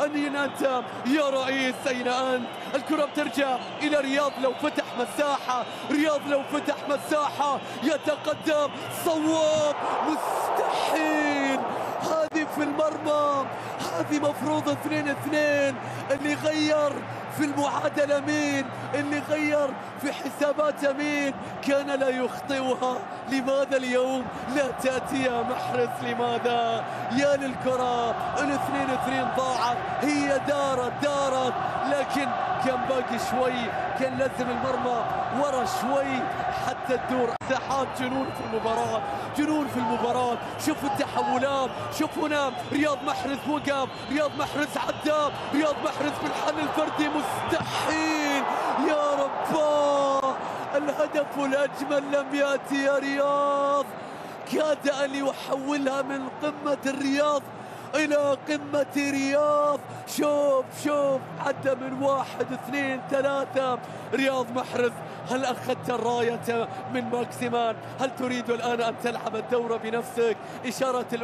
أين أنت يا رئيس؟ أين أنت؟ الكرة بترجع إلى رياض. لو فتح مساحة، رياض لو فتح مساحة يتقدم. صواب، مستحيل. هذه في المرمى، هذه مفروض 2-2. اللي غير في المعادلة مين؟ اللي غير في حساباته مين؟ كان لا يخطئها. لماذا اليوم لا تأتي يا محرز؟ لماذا؟ يا للكرة، ال2-2 ضاعت، هي دارت لكن كان باقي شوي، كان لازم المرمى ورا شوي حتى تدور. مساحات، جنون في المباراة، جنون في المباراة. شوفوا التحولات، شوفوا هنا رياض محرز وقف، رياض محرز عدى، رياض محرز بالحل الفردي. مستحيل يا رباه، الهدف الأجمل لم يأتي يا رياض. كاد أن يحولها من قمة الرياض إلى قمة رياض. شوف عدى من 1 2 3. رياض محرز، هل أخذت الراية من ماكسيمان؟ هل تريد الآن أن تلعب الدورة بنفسك؟ إشارة